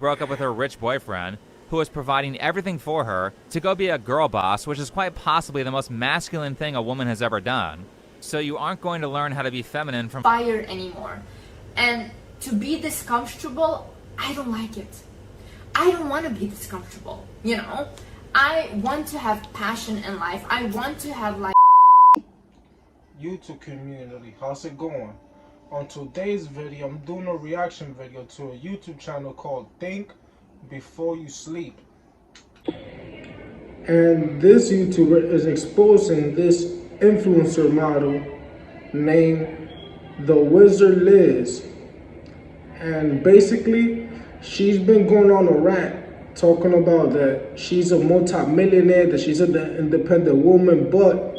broke up with her rich boyfriend, who was providing everything for her, to go be a girl boss, which is quite possibly the most masculine thing a woman has ever done. So you aren't going to learn how to be feminine from fire anymore. And to be this comfortable, I don't like it. I don't want to be this comfortable, you know? I want to have passion in life. I want to have like YouTube community, how's it going? On today's video, I'm doing a reaction video to a YouTube channel called Think Before You Sleep. And this YouTuber is exposing this influencer model named Thewizardliz. And basically, she's been going on a rant talking about that she's a multi-millionaire, that she's an independent woman, but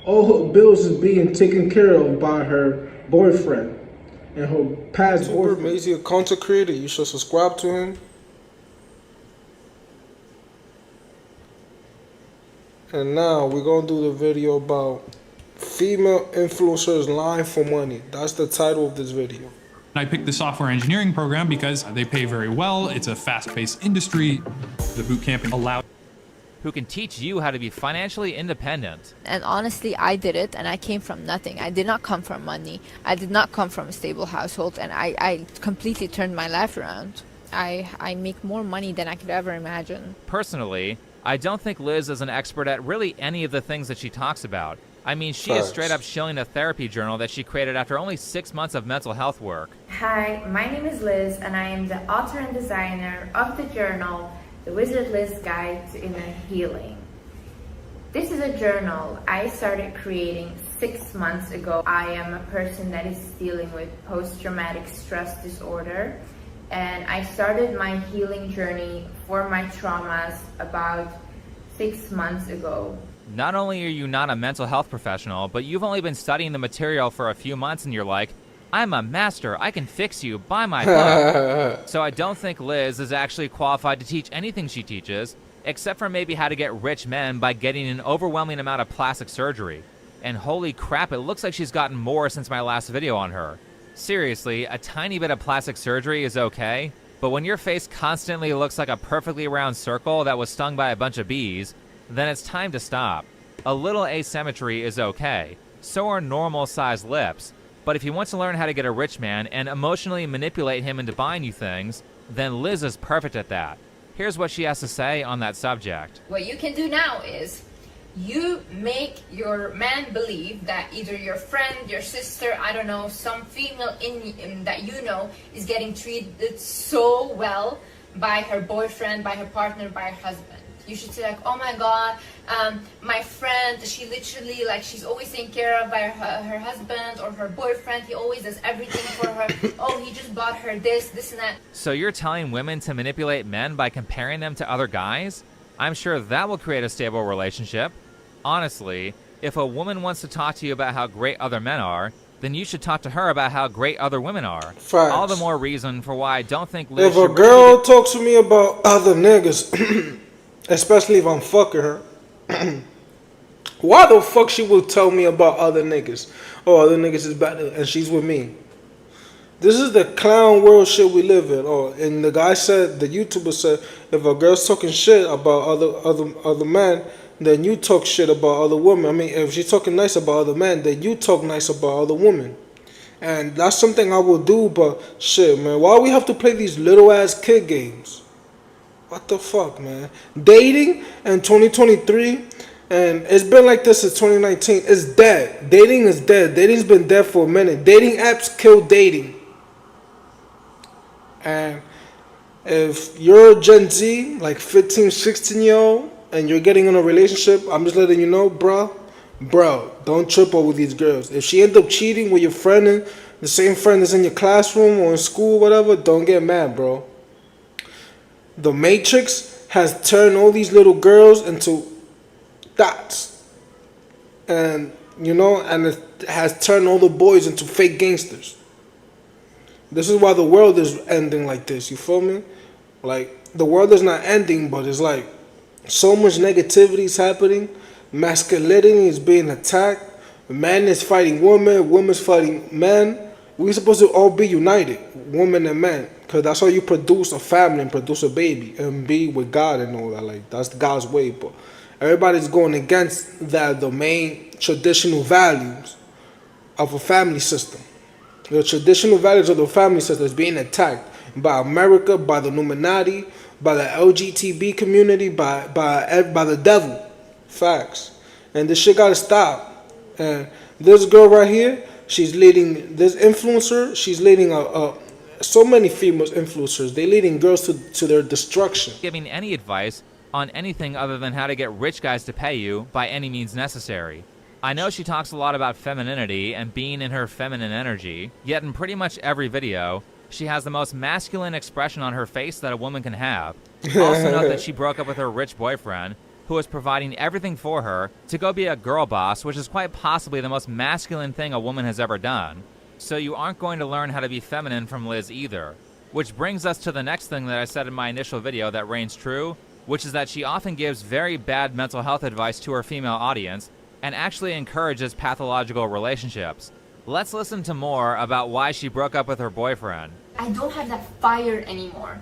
all her bills is being taken care of by her boyfriend and her past boyfriend. Is he a content creator? You should subscribe to him. And now we're gonna do the video about female influencers lying for money. That's the title of this video. I picked the software engineering program because they pay very well. It's a fast-paced industry. The boot camp allowed who can teach you how to be financially independent. And honestly, I did it, and I came from nothing. I did not come from money. I did not come from a stable household, and I completely turned my life around. I make more money than I could ever imagine. Personally, I don't think Liz is an expert at really any of the things that she talks about. I mean, she is straight up shilling a therapy journal that she created after only 6 months of mental health work. Hi, my name is Liz, and I am the author and designer of the journal, Thewizardliz Guide to Inner Healing. This is a journal I started creating 6 months ago. I am a person that is dealing with post-traumatic stress disorder, and I started my healing journey for my traumas about 6 months ago. Not only are you not a mental health professional, but you've only been studying the material for a few months and you're like, I'm a master, I can fix you, buy my book. So I don't think Liz is actually qualified to teach anything she teaches, except for maybe how to get rich men by getting an overwhelming amount of plastic surgery. And holy crap, it looks like she's gotten more since my last video on her. Seriously, a tiny bit of plastic surgery is okay, but when your face constantly looks like a perfectly round circle that was stung by a bunch of bees, then it's time to stop. A little asymmetry is okay, so are normal sized lips. But if you want to learn how to get a rich man and emotionally manipulate him into buying you things, then Liz is perfect at that. Here's what she has to say on that subject. what you can do now is you make your man believe that either your friend, your sister, I don't know, some female in that you know is getting treated so well by her boyfriend, by her partner, by her husband. You should say like, oh my god, my friend, she literally, like, she's always taken care of by her husband or her boyfriend. He always does everything for her. Oh, he just bought her this and that. So you're telling women to manipulate men by comparing them to other guys? I'm sure that will create a stable relationship. Honestly, if a woman wants to talk to you about how great other men are, then you should talk to her about how great other women are. Facts. All the more reason for why I don't think Liz If a should girl talks to me about other niggas, especially if I'm fucking her, why the fuck she will tell me about other niggas? Oh, other niggas is better, and she's with me. This is the clown world shit we live in. Oh, and the guy said, the YouTuber said, if a girl's talking shit about other men, then you talk shit about other women. I mean, if she's talking nice about other men, then you talk nice about other women. And that's something I will do, but shit, man, why we have to play these little ass kid games? What the fuck, man? Dating in 2023, and it's been like this since 2019, it's dead. Dating is dead. Dating's been dead for a minute. Dating apps kill dating. And if you're a Gen Z, like 15, 16-year-old, and you're getting in a relationship, I'm just letting you know, bro, don't trip over these girls. If she ends up cheating with your friend, and the same friend that's in your classroom or in school, whatever, don't get mad, bro. The Matrix has turned all these little girls into dots. And, you know, and it has turned all the boys into fake gangsters. This is why the world is ending like this, you feel me? Like, the world is not ending, but it's like so much negativity is happening. Masculinity is being attacked. Men is fighting women. Women's fighting men. We're supposed to all be united, women and men. Because that's how you produce a family and produce a baby and be with God and all that. Like, that's God's way. But everybody's going against that, the main traditional values of a family system. The traditional values of the family system is being attacked by America, by the Illuminati, by the LGBT community, by the devil. Facts. And this shit gotta stop. And this girl right here, she's leading, this influencer, she's leading so many female influencers. They leading girls to their destruction. Giving any advice on anything other than how to get rich guys to pay you by any means necessary. I know she talks a lot about femininity and being in her feminine energy, yet in pretty much every video, she has the most masculine expression on her face that a woman can have. Also note that she broke up with her rich boyfriend, who was providing everything for her, to go be a girl boss, which is quite possibly the most masculine thing a woman has ever done. So you aren't going to learn how to be feminine from Liz either. Which brings us to the next thing that I said in my initial video that reigns true, which is that she often gives very bad mental health advice to her female audience, and actually encourages pathological relationships. Let's listen to more about why she broke up with her boyfriend. I don't have that fire anymore.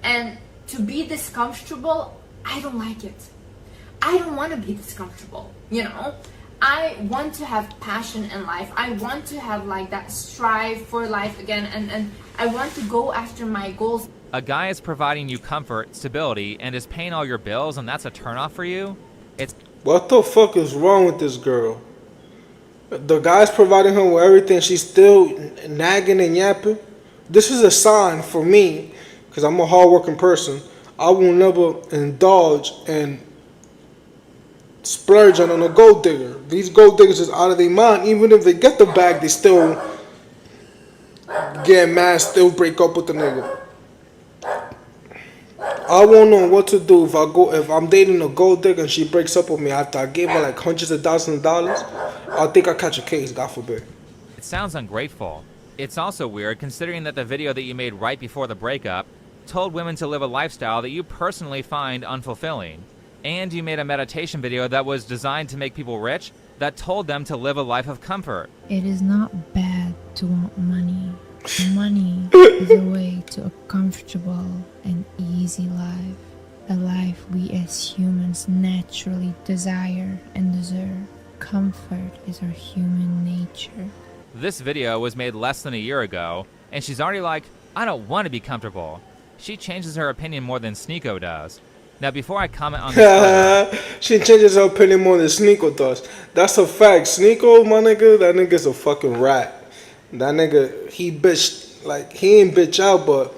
And to be this comfortable, I don't like it. I don't want to be this comfortable, you know? I want to have passion in life. I want to have like that strive for life again, and I want to go after my goals. A guy is providing you comfort, stability, and is paying all your bills, and that's a turnoff for you? It's What the fuck is wrong with this girl? The guy's providing her with everything. She's still nagging and yapping. This is a sign for me, because I'm a hardworking person. I will never indulge and splurge on a gold digger. These gold diggers is out of their mind. Even if they get the bag, they still get mad, still break up with the nigga. I won't know what to do if I'm dating a gold digger and she breaks up with me after I gave her like hundreds of thousands of dollars. I think I catch a case, God forbid. It sounds ungrateful. It's also weird considering that the video that you made right before the breakup told women to live a lifestyle that you personally find unfulfilling. And you made a meditation video that was designed to make people rich that told them to live a life of comfort. It is not bad to want money. Money is a way to a comfortable and easy life. A life we as humans naturally desire and deserve. Comfort is our human nature. This video was made less than a year ago, and she's already like, I don't want to be comfortable. She changes her opinion more than Sneeko does. Now, before I comment on this she changes her opinion more than Sneeko does. That's a fact. Sneeko, my nigga, that nigga's a fucking rat. That nigga, he bitched, like, he ain't bitch out, but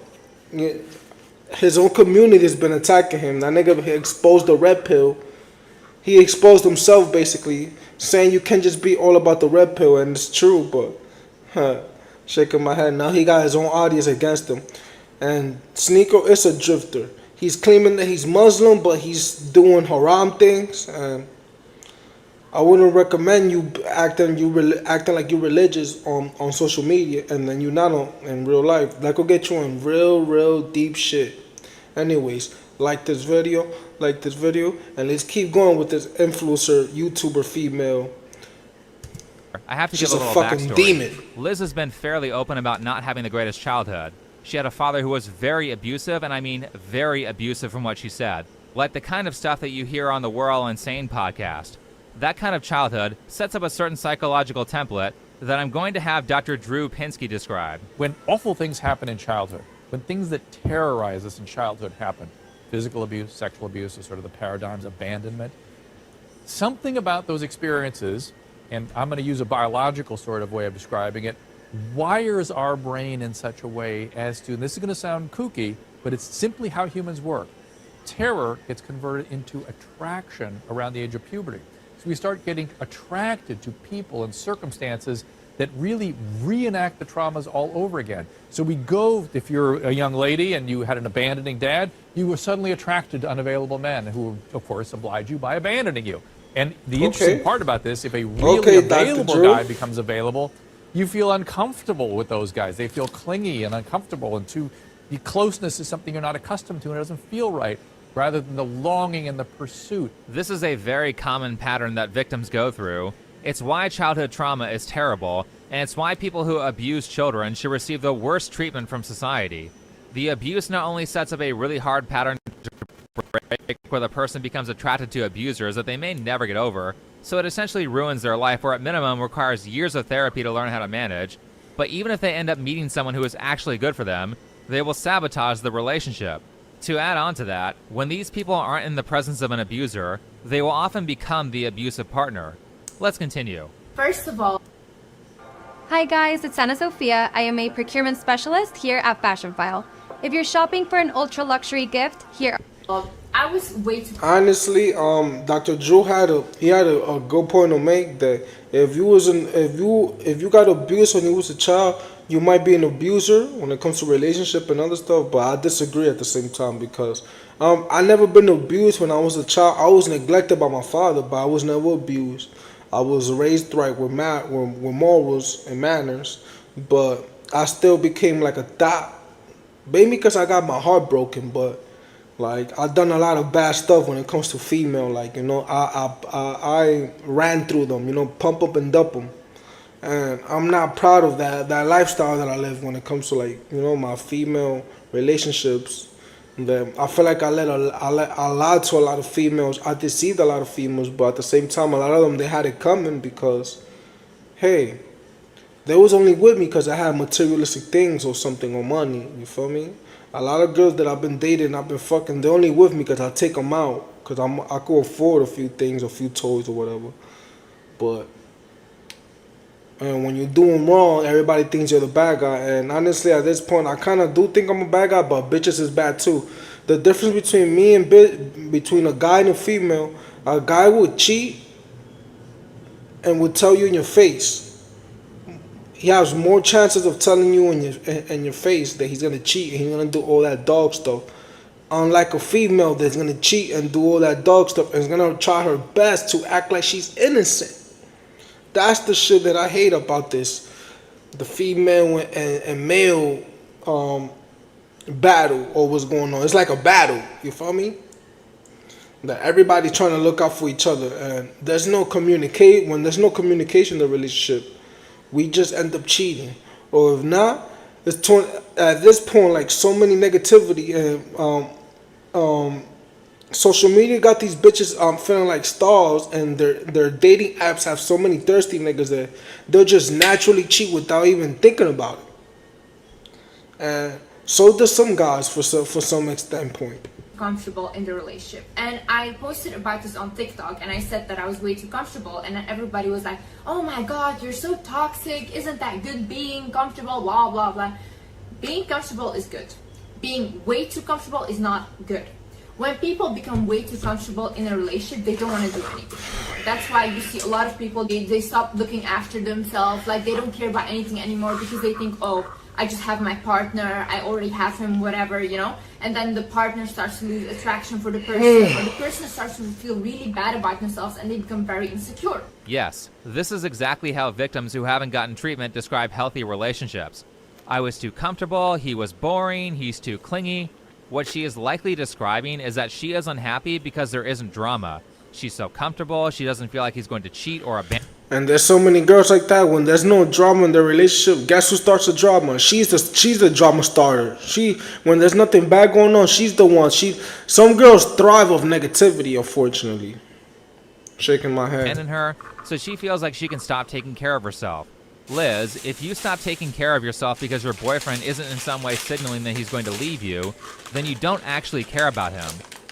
his own community has been attacking him. That nigga exposed the red pill. He exposed himself, basically, saying you can't just be all about the red pill, and it's true, but, shaking my head. Now he got his own audience against him. And Sneeko is a drifter. He's claiming that he's Muslim, but he's doing haram things, and I wouldn't recommend you acting like you're religious on social media, and then you're not in real life. That could get you in real deep shit. Anyways, like this video, and let's keep going with this influencer, YouTuber female. I have to She's give a little fucking backstory. demon. Liz has been fairly open about not having the greatest childhood. She had a father who was very abusive, and I mean very abusive from what she said. Like the kind of stuff that you hear on the We're All Insane podcast. That kind of childhood sets up a certain psychological template that I'm going to have Dr. Drew Pinsky describe. When awful things happen in childhood, when things that terrorize us in childhood happen, physical abuse, sexual abuse are sort of the paradigms, abandonment, something about those experiences, and I'm going to use a biological sort of way of describing it, wires our brain in such a way as to, and this is going to sound kooky, but it's simply how humans work. Terror gets converted into attraction around the age of puberty. So we start getting attracted to people and circumstances that really reenact the traumas all over again. So we go, if you're a young lady and you had an abandoning dad, you were suddenly attracted to unavailable men who, of course, oblige you by abandoning you. And the interesting part about this, if a really available guy becomes available, you feel uncomfortable with those guys. They feel clingy and uncomfortable, and the closeness is something you're not accustomed to, and it doesn't feel right, rather than the longing and the pursuit. This is a very common pattern that victims go through. It's why childhood trauma is terrible, and it's why people who abuse children should receive the worst treatment from society. The abuse not only sets up a really hard pattern to break where the person becomes attracted to abusers that they may never get over, so it essentially ruins their life or at minimum requires years of therapy to learn how to manage, but even if they end up meeting someone who is actually good for them, they will sabotage the relationship. To add on to that, when these people aren't in the presence of an abuser, they will often become the abusive partner. Let's continue. First of all, Hi guys, it's Anna Sophia. I am a procurement specialist here at Fashion File. If you're shopping for an ultra luxury gift, here. I was way too. Honestly, Dr. Drew had a good point to make that if you got abused when you was a child, you might be an abuser when it comes to relationship and other stuff. But I disagree at the same time because I never been abused when I was a child. I was neglected by my father, but I was never abused. I was raised right with morals and manners, but I still became like a thot. Maybe because I got my heart broken, but like I done a lot of bad stuff when it comes to female. Like I ran through them, pump up and dump them, and I'm not proud of that lifestyle that I live when it comes to like my female relationships. That I feel like I lied to a lot of females. I deceived a lot of females, but at the same time, a lot of them they had it coming because, hey, they was only with me because I had materialistic things or something or money. You feel me? A lot of girls that I've been dating, I've been fucking, they're only with me because I take them out because I could afford a few things, a few toys or whatever. But and when you're doing wrong, everybody thinks you're the bad guy. And honestly, at this point, I kind of do think I'm a bad guy, but bitches is bad too. The difference between me and between a guy and a female, a guy would cheat and would tell you in your face. He has more chances of telling you in your face that he's gonna cheat and he's gonna do all that dog stuff. Unlike a female that's gonna cheat and do all that dog stuff and is gonna try her best to act like she's innocent. That's the shit that I hate about this. The female and male battle or what's going on. It's like a battle, you feel me? That everybody trying to look out for each other and there's no communicate. When there's no communication in the relationship, we just end up cheating. Or if not, at this point like so many negativity and social media got these bitches feeling like stars, and their dating apps have so many thirsty niggas that they'll just naturally cheat without even thinking about it. And so does some guys for some standpoint. Comfortable in the relationship, and I posted about this on TikTok, and I said that I was way too comfortable, and then everybody was like, "Oh my God, you're so toxic! Isn't that good being comfortable?" Blah blah blah. Being comfortable is good. Being way too comfortable is not good. When people become way too comfortable in a relationship, they don't want to do anything. That's why you see a lot of people, they stop looking after themselves, like they don't care about anything anymore because they think, oh, I just have my partner, I already have him, whatever, and then the partner starts to lose attraction for the person, or the person starts to feel really bad about themselves and they become very insecure. Yes, this is exactly how victims who haven't gotten treatment describe healthy relationships. I was too comfortable, he was boring, he's too clingy. What she is likely describing is that she is unhappy because there isn't drama. She's so comfortable, she doesn't feel like he's going to cheat or abandon. And there's so many girls like that. When there's no drama in their relationship, guess who starts the drama? She's the drama starter. When there's nothing bad going on, she's the one. Some girls thrive off negativity, unfortunately. Shaking my head. In her, so she feels like she can stop taking care of herself. Liz, if you stop taking care of yourself because your boyfriend isn't in some way signaling that he's going to leave you, then you don't actually care about him.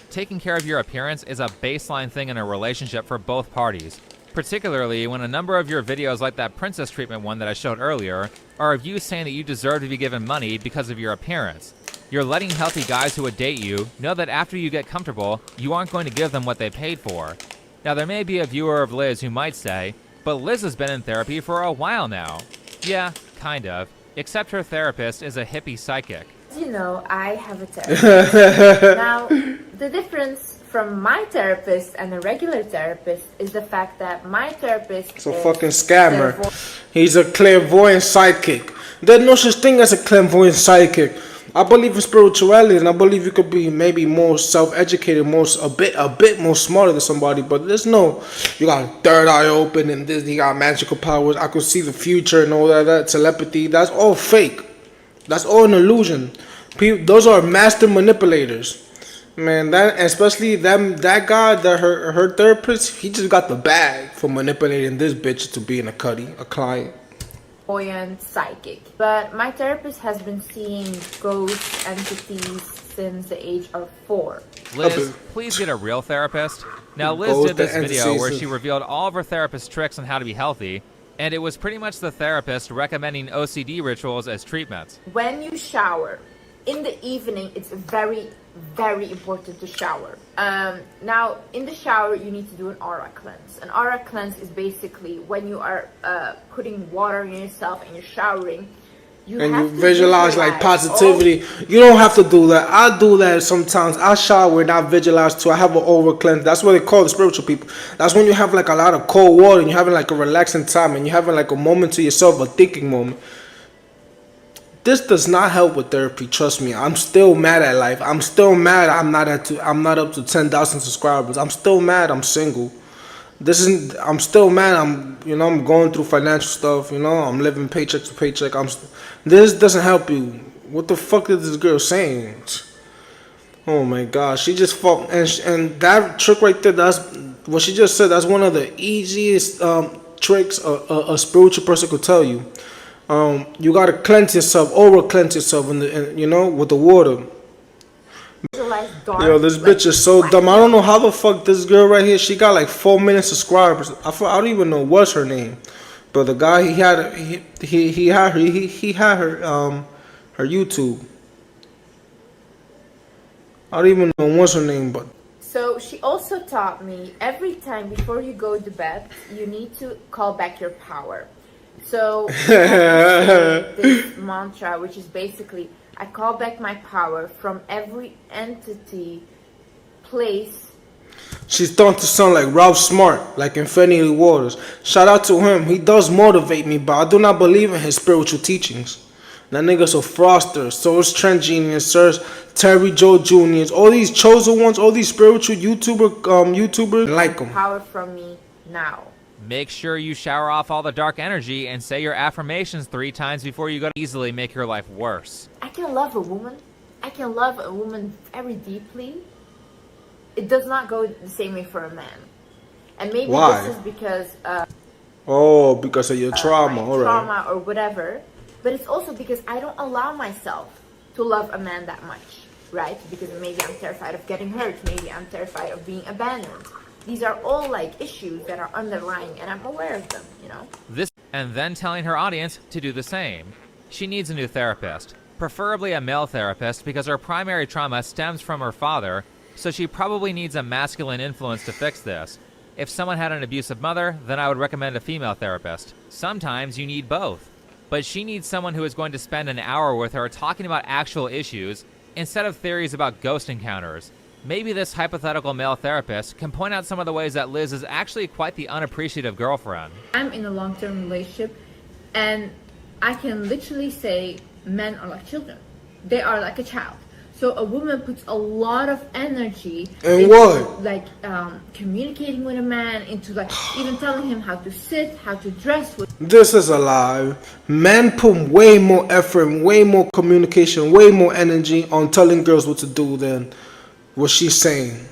Taking care of your appearance is a baseline thing in a relationship for both parties, particularly when a number of your videos like that princess treatment one that I showed earlier are of you saying that you deserve to be given money because of your appearance. You're letting healthy guys who would date you know that after you get comfortable, you aren't going to give them what they paid for. Now there may be a viewer of Liz who might say, but Liz has been in therapy for a while now. Yeah, kind of. Except her therapist is a hippie psychic. As you know, I have a therapist. Now, the difference from my therapist and a regular therapist is the fact that my therapist is a fucking scammer. He's a clairvoyant psychic. There's no such thing as a clairvoyant psychic. I believe in spirituality, and I believe you could be maybe more self-educated, a bit more smarter than somebody. But there's no, you got third eye open and this, you got magical powers. I could see the future and all that telepathy. That's all fake. That's all an illusion. Those are master manipulators. Man, that especially that guy, that her therapist, he just got the bag for manipulating this bitch to be in a client. Clairvoyant psychic. But my therapist has been seeing ghost entities since the age of 4. Liz, please get a real therapist. Now, Liz did this video where she revealed all of her therapist's tricks on how to be healthy, and it was pretty much the therapist recommending OCD rituals as treatments. When you shower in the evening, it's very, very important to shower. Now, in the shower, you need to do an aura cleanse. An aura cleanse is basically when you are putting water in yourself and you're showering. You visualize like positivity. You don't have to do that. I do that sometimes. I shower and I visualize too. I have an aura cleanse. That's what they call the spiritual people. That's when you have like a lot of cold water and you're having like a relaxing time and you're having like a moment to yourself, a thinking moment. This does not help with therapy. Trust me. I'm still mad at life. I'm still mad. I'm not up to 10,000 subscribers. I'm still mad. I'm single. I'm still mad. I'm going through financial stuff. I'm living paycheck to paycheck. This doesn't help you. What the fuck is this girl saying? Oh my God, she just fought, and that trick right there. That's what she just said. That's one of the easiest tricks a spiritual person could tell you. You gotta cleanse yourself, cleanse yourself, with the water. Yo, this bitch is so dumb. I don't know how the fuck this girl right here. She got like 4 million subscribers. I don't even know what's her name, but the guy he had her YouTube. I don't even know what's her name, but. So she also taught me every time before you go to bed, you need to call back your power. So this mantra, which is basically, I call back my power from every entity, place. She's starting to sound like Ralph Smart, like Infinity Waters. Shout out to him. He does motivate me, but I do not believe in his spiritual teachings. That nigga's a fraudster. So is Trent Genius, Sirs, Terry Joe Jr., all these chosen ones, all these spiritual YouTubers, like him. Power from me now. Make sure you shower off all the dark energy and say your affirmations 3 times before you go to easily make your life worse. I can love a woman. I can love a woman very deeply. It does not go the same way for a man. And maybe this is because because of your trauma, all right. Trauma or whatever. But it's also because I don't allow myself to love a man that much, right? Because maybe I'm terrified of getting hurt. Maybe I'm terrified of being abandoned. These are all like issues that are underlying, and I'm aware of them, And then telling her audience to do the same. She needs a new therapist, preferably a male therapist, because her primary trauma stems from her father, so she probably needs a masculine influence to fix this. If someone had an abusive mother, then I would recommend a female therapist. Sometimes you need both. But she needs someone who is going to spend an hour with her talking about actual issues instead of theories about ghost encounters. Maybe this hypothetical male therapist can point out some of the ways that Liz is actually quite the unappreciative girlfriend. I'm in a long-term relationship, and I can literally say men are like children. They are like a child. So a woman puts a lot of energy into communicating with a man, into like even telling him how to sit, how to dress. This is a lie. Men put way more effort, way more communication, way more energy on telling girls what to do than what she's saying.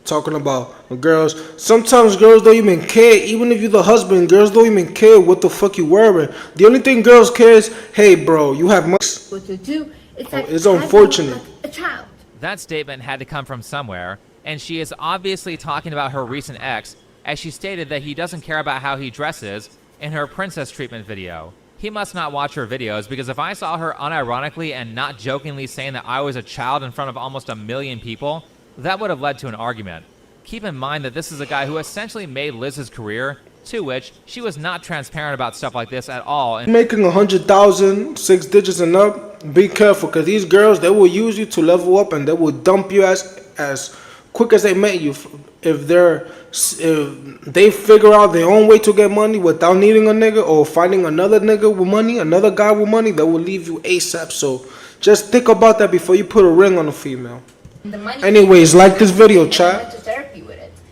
Talking about girls. Sometimes girls don't even care. Even if you're the husband, girls don't even care what the fuck you wearing. The only thing girls care is, hey bro, you have money. What to do. It's unfortunate. Like a child. That statement had to come from somewhere, and she is obviously talking about her recent ex, as she stated that he doesn't care about how he dresses in her princess treatment video. He must not watch her videos, because if I saw her unironically and not jokingly saying that I was a child in front of almost 1 million people, that would have led to an argument. Keep in mind that this is a guy who essentially made Liz's career, to which she was not transparent about stuff like this at all. Making 100,000, 6 digits and up, be careful, because these girls, they will use you to level up, and they will dump you as quick as they met you. If they figure out their own way to get money without needing a nigga or finding another nigga with money, another guy with money, they will leave you ASAP. So just think about that before you put a ring on a female. Anyways, like this video, chat.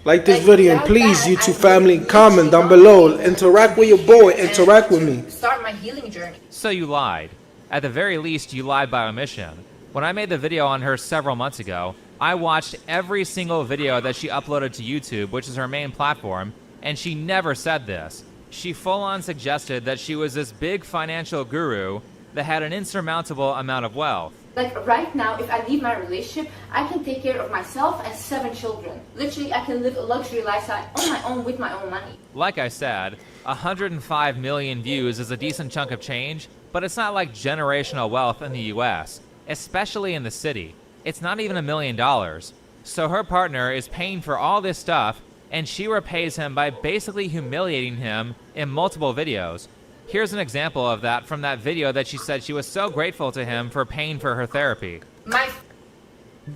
Like this video, and please, YouTube family, comment down below. Interact with your boy. Interact with me. Start my healing journey. So you lied. At the very least, you lied by omission. When I made the video on her several months ago, I watched every single video that she uploaded to YouTube, which is her main platform, and she never said this. She full-on suggested that she was this big financial guru that had an insurmountable amount of wealth. Like right now, if I leave my relationship, I can take care of myself and 7 children. Literally, I can live a luxury lifestyle on my own with my own money. Like I said, 105 million views is a decent chunk of change, but it's not like generational wealth in the US, especially in the city. It's not even $1 million. So her partner is paying for all this stuff, and she repays him by basically humiliating him in multiple videos. Here's an example of that from that video that she said she was so grateful to him for paying for her therapy.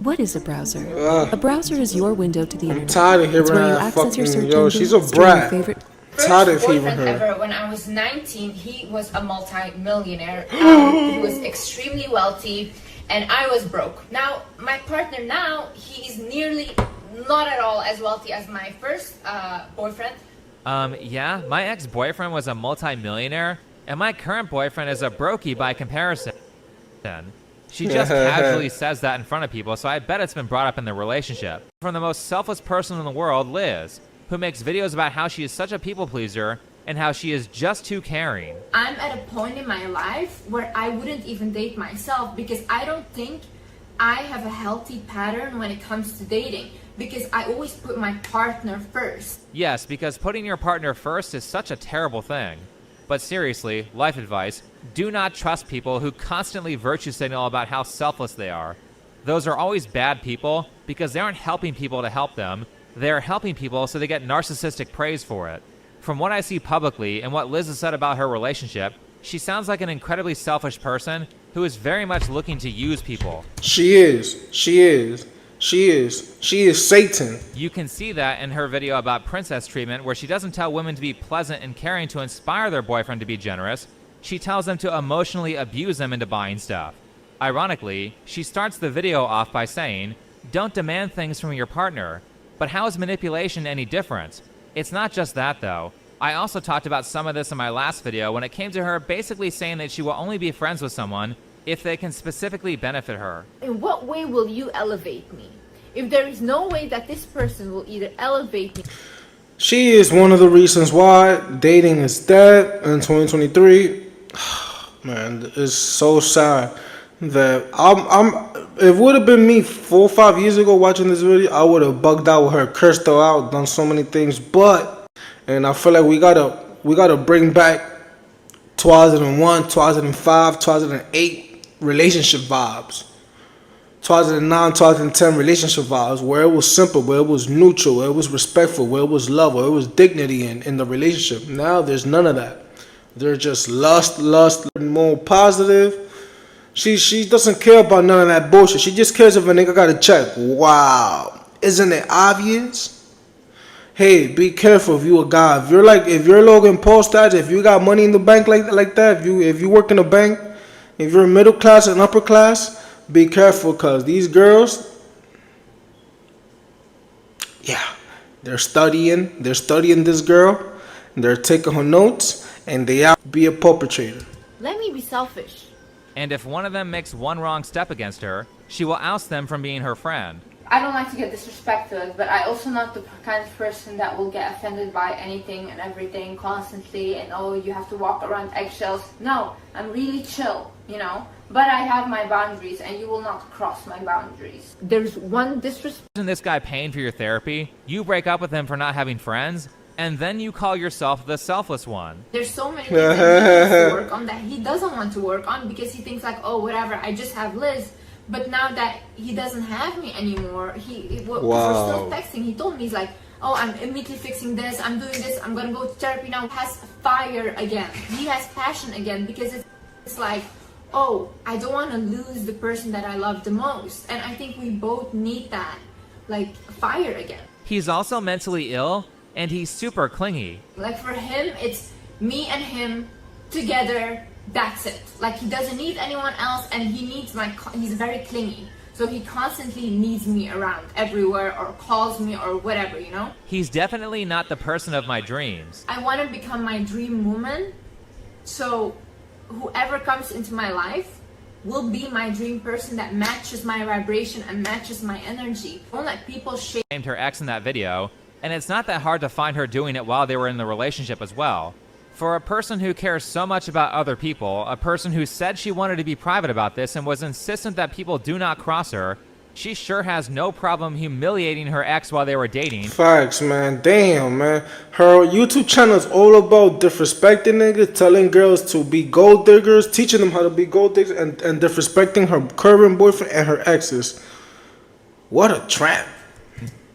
What is a browser? A browser is your window to the internet. I'm tired of hearing It's where you her access your fucking, search yo, engine, she's a stream your brat. favorite. Tired of First hearing boyfriend her. ever, when I was 19, he was a multi-millionaire. He was extremely wealthy, and I was broke. Now, my partner now, he is nearly not at all as wealthy as my first boyfriend. Yeah, my ex-boyfriend was a multi-millionaire, and my current boyfriend is a brokey by comparison. She just casually says that in front of people, so I bet it's been brought up in the relationship. From the most selfless person in the world, Liz, who makes videos about how she is such a people pleaser and how she is just too caring. I'm at a point in my life where I wouldn't even date myself because I don't think I have a healthy pattern when it comes to dating, because I always put my partner first. Yes, because putting your partner first is such a terrible thing. But seriously, life advice, do not trust people who constantly virtue signal about how selfless they are. Those are always bad people because they aren't helping people to help them. They're helping people so they get narcissistic praise for it. From what I see publicly and what Liz has said about her relationship, she sounds like an incredibly selfish person who is very much looking to use people. She is Satan. You can see that in her video about princess treatment, where she doesn't tell women to be pleasant and caring to inspire their boyfriend to be generous. She tells them to emotionally abuse them into buying stuff. Ironically, she starts the video off by saying, "Don't demand things from your partner." But how is manipulation any different? It's not just that, though. I also talked about some of this in my last video when it came to her basically saying that she will only be friends with someone if they can specifically benefit her. In what way will you elevate me? If there is no way that this person will either elevate me. She is one of the reasons why dating is dead in 2023. Man, it's so sad that it would have been me 4 or 5 years ago watching this video. I would have bugged out with her, cursed her out, done so many things. And I feel like we gotta bring back 2001, 2005, 2008 relationship vibes. 2009, 2010 relationship vibes, where it was simple, where it was neutral, where it was respectful, where it was love, where it was dignity in the relationship. Now there's none of that. They're just lust, more positive. She doesn't care about none of that bullshit. She just cares if a nigga got a check. Wow. Isn't it obvious? Hey, be careful if you a guy. If you're Logan Paul stats, if you got money in the bank like that, if you work in a bank, if you're middle class and upper class, be careful, because these girls, they're studying this girl, they're taking her notes, and they out be a perpetrator. Let me be selfish. And if one of them makes one wrong step against her, she will oust them from being her friend. I don't like to get disrespected, but I also not the kind of person that will get offended by anything and everything constantly, and oh, you have to walk around eggshells. No, I'm really chill, you know, but I have my boundaries, and you will not cross my boundaries. There's one disrespect. Isn't this guy paying for your therapy? You break up with him for not having friends, and then you call yourself the selfless one. There's so many things that he needs to work on that he doesn't want to work on because he thinks like, oh, whatever, I just have Liz. But now that he doesn't have me anymore, we're still texting. He told me, he's like, oh, I'm immediately fixing this, I'm doing this, I'm gonna go to therapy now. He has fire again. He has passion again, because it's like, oh, I don't want to lose the person that I love the most. And I think we both need that, like, fire again. He's also mentally ill, and he's super clingy. Like, for him, it's me and him together. That's it. Like, he doesn't need anyone else, and he needs he's very clingy. So he constantly needs me around everywhere, or calls me, or whatever, you know? He's definitely not the person of my dreams. I want to become my dream woman. So whoever comes into my life, will be my dream person that matches my vibration and matches my energy. Don't let people shape Named her ex in that video, and it's not that hard to find her doing it while they were in the relationship as well. For a person who cares so much about other people, a person who said she wanted to be private about this and was insistent that people do not cross her, she sure has no problem humiliating her ex while they were dating. Facts, man. Damn, man. Her YouTube channel is all about disrespecting niggas, telling girls to be gold diggers, teaching them how to be gold diggers, and disrespecting her current boyfriend and her exes. What a trap.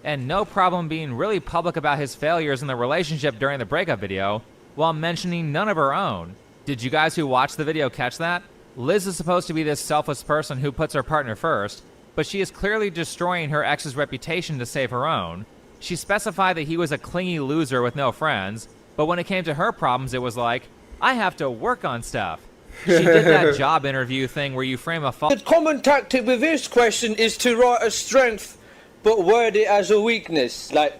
And no problem being really public about his failures in the relationship during the breakup video, while mentioning none of her own. Did you guys who watched the video catch that? Liz is supposed to be this selfless person who puts her partner first, but she is clearly destroying her ex's reputation to save her own. She specified that he was a clingy loser with no friends, but when it came to her problems, it was like, I have to work on stuff. She did that job interview thing where you frame a The common tactic with this question is to write a strength, but word it as a weakness. Like,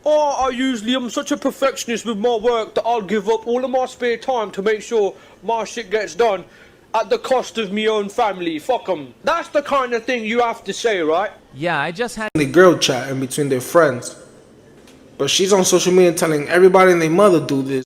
oh, I'm such a perfectionist with my work that I'll give up all of my spare time to make sure my shit gets done at the cost of my own family. Fuck 'em. That's the kind of thing you have to say, right? Yeah, I just had The girl chat in between their friends. But she's on social media telling everybody and their mother do this.